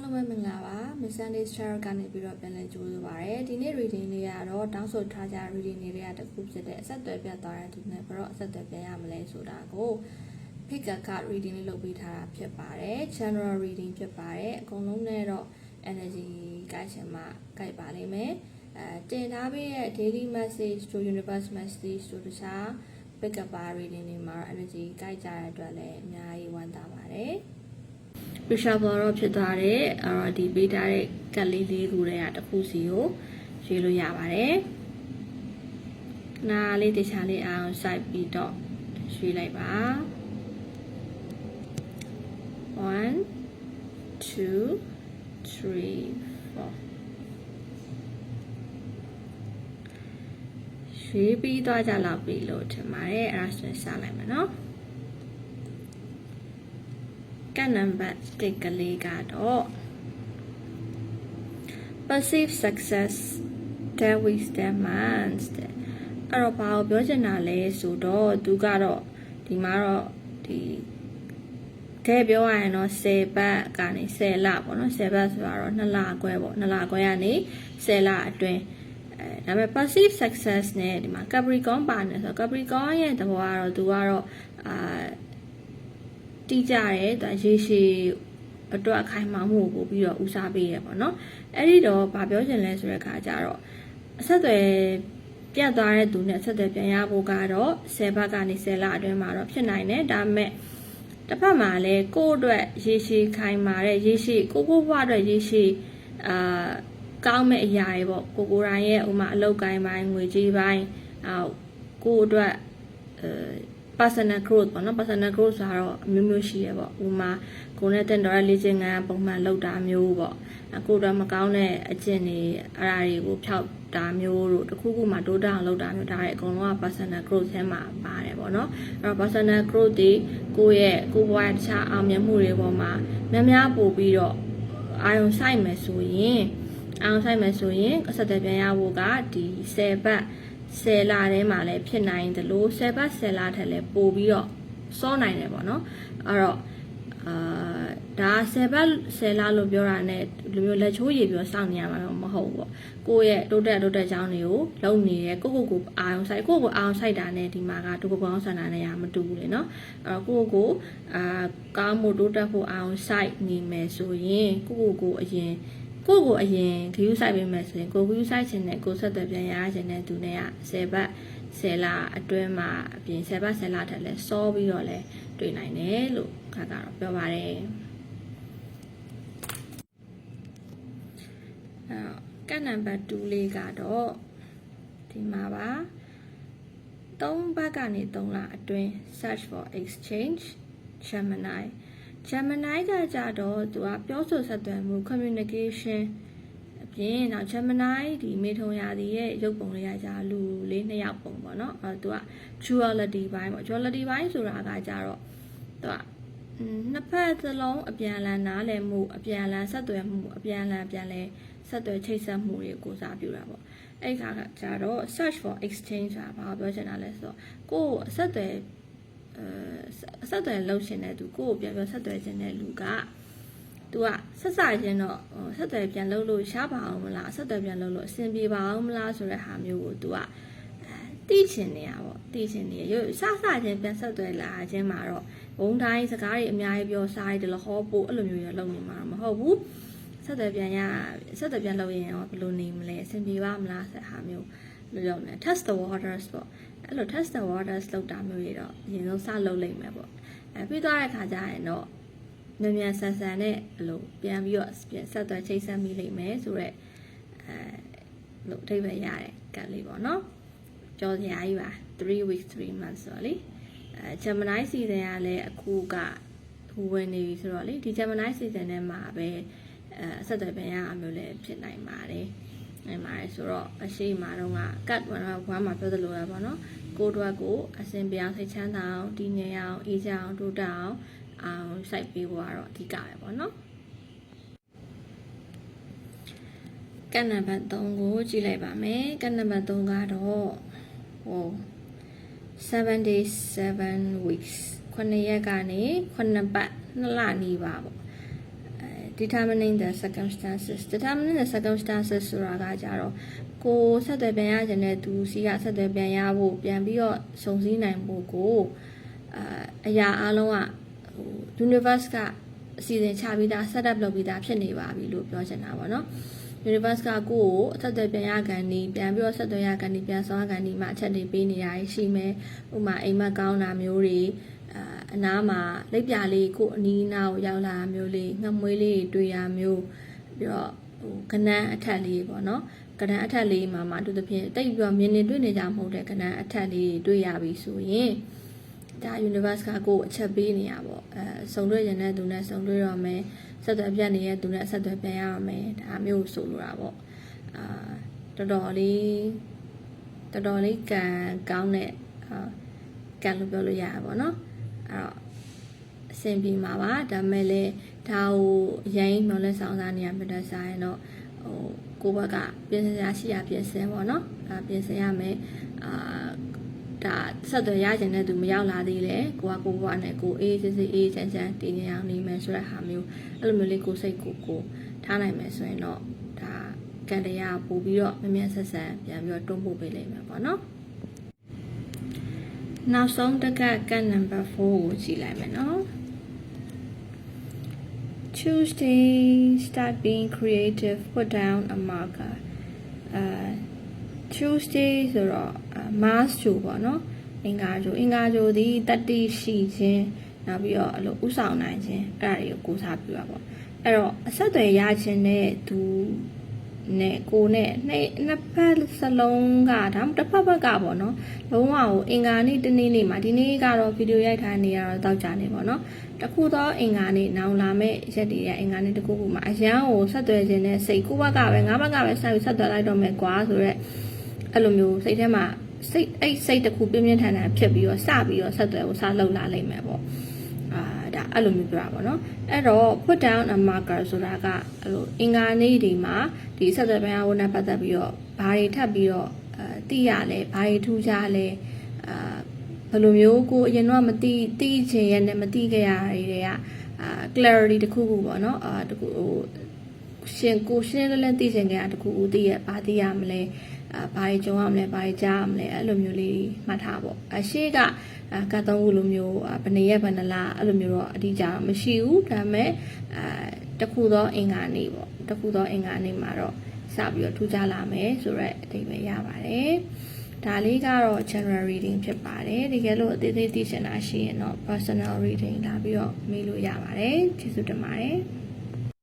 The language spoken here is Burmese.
လုံးပဲမင်္ဂလာပါ Miss Sunday Star ကနေပြီးတော့ပြန်လည်ကြိုးစားပါရစေဒီနေ့ reading လေးကတော့တောင်းဆိုထားကြ reading လေးတွေကတစ်ခုဖြစ်တဲ့အဆက်အသွယ်ပြတ်သွားတဲ့သူနဲ့ဘယ်တော့အဆက်အသွယ်ပြန်ရမလဲဆိုတာကို pick a card reading လေးလုပ်ပေးထားတာဖြစ်ပါတယ် general reading ဖြစ်ပါတယ်အကုန်လုံးနဲ့တော့ energy ကိုက်ရှင်မှာကိုက်ပါလိမ့်မယ်တင်ထားပေးတဲ့ daily message to universe message တို့တခြား pick up reading တွေမှာ energy ကိုက်ကြတဲ့အတွက်လည်းအများကြီးဝမ်းသာပါတယ်Bishop တော့ဖြစ်သွားတယ်ဒီပေးထားတဲ့ကတ်လေးလေးခုတည်းကတစ်ခုစီကိုရွေးလို့ရပါတယ်နားလေးတခြားလေးအောင်စိုက်ပြီးတော့ရွေးလိုက်ပါ1 2 3 4ရွေးပြီးသွားကြလောက်ပြီလို့ထင်ပါတယ်အဲ့ဒါဆိုရင်စလိုက်မယ်နော်ကနံပါတ်1ကလေးကတော့ passive success that with demands အဲ့တော့ဘာကိုပြောချင်တာလဲဆိုတော့သူကတော့ဒီမှာတော့ဒီတဲ့ပြောရရင်တော့10ပတ်ကနေ10လပေါ့နော်10ပတ်ဆိုတာတော့2လခွဲပေါ့2လခွဲကနေ10လအတွင်းဒါပေမဲ့ passive success နဲ့ဒီမှာ Capricorn ပါနေဆိုတော့ Capricorn ရဲ့သဘောကတော့သူကတော့တိကျတယ်ဒါရေရှည်အတွက်အခိုင်အမာမှုကိုပြီးတော့ဦးစားပေးရပေါ့နော်အဲ့ဒီတော့ဗာပြောချင်လဲဆိုတဲ့အခါကျတော့အဆက်အသွယ်ပြတ်သွားတဲ့သူနဲ့အဆက်အသွယ်ပြန်ရဖို့ကတော့10ဘက်ကနေ10လအတွင်းမှာတော့ဖြစ်နိုင်တယ်ဒါပေမဲ့တစ်ဖက်မှာလည်းကိုယ့်အတွက်ရေရှည်ခိုင်မာတဲ့ရေရှည်ကိုဘဝအတွက်ရေရှည်ကောင်းမဲ့အရာတွေပေါ့ကိုယ်တိုင်ရဲ့ဥမာအလုပ်ကိုင်းပိုင်းငွေကြေးပိုင်းကိုယ့်အတွက်personal growth ပေါ့နော် personal growth ဆိုတော့အမျိုးမျိုးရှိရပေါ့ဥမာကိုယ်နဲ့တင်တော်တဲ့လေ့ကျင့်ခန်းပုံမှန်လုပ်တာမျိုးပေါ့ကိုယ်တော့မကောင်းတဲ့အကျင့်တွေအဲ့ဒါတွေကိုဖျောက်တာမျိုးတို့တခုခုမှတိုးတက်အောင်လုပ်တာမျိုးဒါတွေအကုန်လုံးက personal growth ထဲမှာပါတယ်ပေါ့နော်အဲ့တော့ personal growth တွေကိုယ့်ဘဝတခြားအောင်မြင်မှုတွေပေါ်မှာများပို့ပြီးတော့အာရုံစိုက်မယ်ဆိုရင်အဆက်အသွယ်ပြန်ရဖို့ကဒီ10ဘတ်10လထဲမှာလည်းဖြစ်နိုင်တယ်လို့10ဘတ်10လထက်လည်းပို့ပြီးတော့စောနိုင်တယ်ပေါ့နော်အဲ့တော့ဒါ10ဘတ်10လလို့ပြောတာ ਨੇ လူမျိုးလက်ချိုးရည်ပြောစောင့်နေရမှာမဟုတ်ဘူးပေါ့ကိုယ့်ရဲ့တိုးတက်ကြောင်းတွေကိုလုပ်နေရဲကိုအာရုံစိုက်ကိုအာရုံစိုက်တာ ਨੇ ဒီမှာကဒုက္ခပေါင်းဆန္ဒနဲ့ရမတူဘူးလေနော်အဲ့တော့ကိုကောင်းမှုတိုးတက်ဖို့အာရုံစိုက်နေမယ်ဆိုရင်ကိုအရင်ဂရုစိုက်ပေးမယ်ဆိုရင်ကိုဂရုစိုက်ခြင်းနဲ့ကိုဆက်သွယ်ပြန်ရခြင်းနဲ့သူနဲ့က10ဘတ်10လအတွင်းမှာအပြင်10ဘတ်10လထက်လဲစောပြီးတော့လဲတွေ့နိုင်တယ်လို့ကတော့ပြောပါတယ်ကနံပါတ်2လေးကတော့ဒီမှာပါ3ဘတ်ကနေ3လအတွင်း search for exchange Gemini ကကြတော့သူကပြောဆိုဆက်သွယ်မှု communication အပြင်နောက် Gemini ဒီမေထုံရာသီရဲ့ရုပ်ပုံလေးကကြလူလေး2ယောက်ပုံပေါ့နော်သူက duality ဘိုင်းပေါ့ duality ဘိုင်းဆိုတာကကြတော့သူကနှစ်ဖက်စလုံးအပြန်အလှန်နားလည်မှုအပြန်အလှန်ဆက်သွယ်မှုအပြန်အလှန်ပြန်လဲဆက်သွယ်ချိတ်ဆက်မှုတွေကိုစားပြတာပေါ့အဲ့ခါကကြတော့ search for exchange ဆိုတာဘာပြောချင်တာလဲဆိုတော့ကိုယ်အဆက်အသွယ်လှုပ်ရှင်တဲ့သူကိုပြန်ပြောဆက်သွယ်ခြင်းတဲ့လူကသူကဆက်စချင်းတော့ဆက်သွယ်ပြန်လှုပ်လို့ရှားပါအောင်မလားဆက်သွယ်ပြန်လှုပ်လို့အဆင်ပြေပါအောင်မလားဆိုတဲ့ဟာမျိုးကိုသူကသိချင်နေရပေါ့သိချင်နေရစချင်းပြန်ဆက်သွယ်လာခြင်းမှာတော့ဘုံတိုင်းစကားတွေအများကြီးပြောစားရတယ်လို့ဟောပို့အဲ့လိုမျိုးရလုပ်နေမှာတော့မဟုတ်ဘူးဆက်သွယ်ပြန်လုပ်ရင်ရောဘယ်လိုနေမလဲအဆင်ပြေပါမလားဆိုတဲ့ဟာမျိုးလို့ပြောနေ test the waters ပေါ့အဲ့လို test the waters လောက်တာမျိုးတွေတော့အရင်ဆုံးစလုပ်လိုက်မယ်ပေါ့ပြီးသွားတဲ့ခါကျရင်တော့မြန်ဆန်နဲ့အဲ့လိုပြန်ပြီးတော့ဆက်သွယ်ချိတ်ဆက်မိလိမ့်မယ်ဆိုတော့လို့အထိပ္ပယ်ရတဲ့ကတ်လေးပေါ့နော်ကြော်စရာကြီးပါ3 weeks 3 months ဆိုတော့လေGemini season ကလည်းအခုကဝင်နေပြီဆိုတော့လေဒီ Gemini season ထဲမှာပဲဆက်သွယ်ပြန်ရအမျိုးလည်းဖြစ်နိုင်ပါတယ်နိုင်ပါတယ်ဆိုတော့အရှိမတော့ကကတ်1မှာပြောသလိုပဲပေါ့နော်ကိုတို့ကိုအစင်ပြောင်းစိတ်ချမ်းသာအောင်တည်ငြိမ်အောင်အေးချမ်းအောင်တိုးတက်အောင်စိုက်ပေးဖို့ကတော့အဓိကပဲပေါ့နော်ကနံပါတ်3ကိုကြည့်လိုက်ပါမယ်ကနံပါတ်3ကတော့7 days 7 weeks 9ရက်ကနေ9ပတ်2လနီးပါပေါ့ determining the circumstances ဆိုတာကကြတော့ကိုဆက်သွယ်ပြန်ရခြင်းနဲ့သူစီကဆက်သွယ်ပြန်ရဖို့ပြန်ပြီးတော့စုံစည်းနိုင်ဖို့ကိုအရာအလုံးကuniverse ကအစီအစဉ်ချပြီးသား set up လုပ်ပြီးသားဖြစ်နေပါပြီလို့ပြောချင်တာပေါ့နော် universe ကကိုယ့်ကိုအဆက်အသွယ်ပြန်ရကန်ဒီပြန်ပြီးတော့ဆက်သွယ်ရကန်ဒီပြန်ဆောင်ရကန်ဒီမှာအချက်တွေပေးနေရရှိမယ်ဥပမာအိမ်မက်ကောင်းတာမျိုးတွေအနားမှာလက်ပြလေးကိုအနီးနားကိုရောက်လာတာမျိုးလေးငှက်မွေးလေးတွေတွေ့ရမျိုးပြီးတော့ကနန်းအထက်လေးပေါ့နော်ကနန်းအထက်လေးမှာအတူသဖြင့်တိတ်ပြီးတော့မြင်နေတွေ့နေကြမဟုတ်တဲ့ကနန်းအထက်လေးတွေ့ရပြီဆိုရင်ဒါ universe ကကိုအချက်ပေးနေရပေါ့စုံတွေ့ရတဲ့သူနဲ့စုံတွေ့ရမယ်ဆက်သွယ်ပြတ်နေတဲ့သူနဲ့ဆက်သွယ်ပြန်ရမယ်ဒါမျိုးဆိုလိုတာပေါ့တော်တော်လေးကံကောင်းတဲ့ကံလို့ပြောလို့ရတာပေါ့နော်အဲ့တော့အဆင်ပြေမှာပါဒါမဲ့လေဒါကိုအရင်မော်လက်ဆောင်စားနေရမှာဆိုင်ရင်တော့ကိုဘက်ကပြင်ဆင်ရရှိရပြင်ဆင်ပေါ့နော်ပြင်ဆင်ရမယ်ဒါဆက်သွယ်ရခြင်းနဲ့သူမရောက်လာသေးလေကိုကကိုဘွားနဲ့ကိုအေးအေးချမ်းချမ်းတည်ငြိမ်အောင်နေမယ်ဆိုတဲ့ဟာမျိုးအဲ့လိုမျိုးလေးကိုစိတ်ကိုထားနိုင်မယ်ဆိုရင်တော့ဒါကံတရားပို့ပြီးတော့မြင်ဆက်ဆံပြန်ပြီးတော့တွန်းပို့ပေးလိမ့်မယ်ပေါ့နော်နောက်ဆုံးတကတ် number 4ကိုကြည့်လိုက်မယ်နော် Tuesday start being creative put down a marker Tuesday ဆိုတော့ Mars ဂျိုပေါ့နော်အင်္ဂါဂျိုဒီတတိရှိခြင်းနောက်ပြီးတော့အဲ့လိုဥဆောင်နိုင်ခြင်းအဲ့ဒါတွေကိုကိုးစားပြပါပေါ့အဲ့တော့အဆက်အသွယ်ရခြင်းနဲ့သူနဲ့ကိုနဲ့နှစ်ဖက်စလုံးကဒါမှတစ်ဖက်ဘက်ကပေါ့နော်လုံးဝကိုအင်္ဂါနေ့တနေ့နေ့မှာဒီနေ့ကတော့ဗီဒီယိုရိုက်ထားနေရတော့တောက်ကြနေပေါ့နော်တခုတော့အင်္ဂါနေ့နောင်လာမဲ့ရက်တွေရဲ့အင်္ဂါနေ့တခုခုမှာအရန်ကိုဆက်သွယ်ခြင်းနဲ့စိတ်ကိုဘက်ကပဲငါးဘက်ကပဲဆက်သွယ်လိုက်တော့မယ်ကွာဆိုတော့အဲ့လိုမျိုးစိတ်ထဲမှာစိတ်တစ်ခုပြင်းပြင်းထန်ထန်ဖြစ်ပြီးတော့စပြီးတော့ဆက်သွယ်ကိုစလှုပ်လာလိမ့်မယ်ပေါ့ဒါအဲ့လိုမျိုးပြောတာပေါ့နော်အဲ့တော့ put down a marker ဆိုတာကအဲ့လိုအင်္ဂါနေ့ဒီမှာဒီဆက်သွယ်ပိုင်းဝနဲ့ပတ်သက်ပြီးတော့ဘာတွေထပ်ပြီးတော့သိရလဲဘာတွေထူးခြားလဲဘယ်လိုမျိုးကိုအရင်တော့မသိချင်ရနဲ့မသိခဲ့ရတဲ့clarity တခုခုပေါ့နော်တခုဟိုရှင်းလင်းသိချင်ခဲ့တာတခုဦးသိရဘာသိရမလဲဘာတွေကြုံရမလဲဘာတွေကြားရမလဲအဲ့လိုမျိုးလေးမှတ်ထားပေါ့ရှေ့ကကတ်သုံးခုလိုမျိုးဘယ်နှစ်ရက်ဘယ်နှလားအဲ့လိုမျိုးတော့အတိအကျမရှိဘူးဒါပေမဲ့တခုသောအင်္ဂါနေ့ပေါ့တခုသောအင်္ဂါနေ့မှာတော့စပြီးတော့ထူးခြားလာမယ်ဆိုတော့အတိတ်ပဲရပါတယ်ဒါလေးကတော့ general reading ဖြစ်ပါတယ်တကယ်လို့အသေးသေးသိချင်တာရှိရင်တော့ personal reading လာပြီးတော့မေးလို့ရပါတယ်ကျေးဇူးတင်ပါတယ်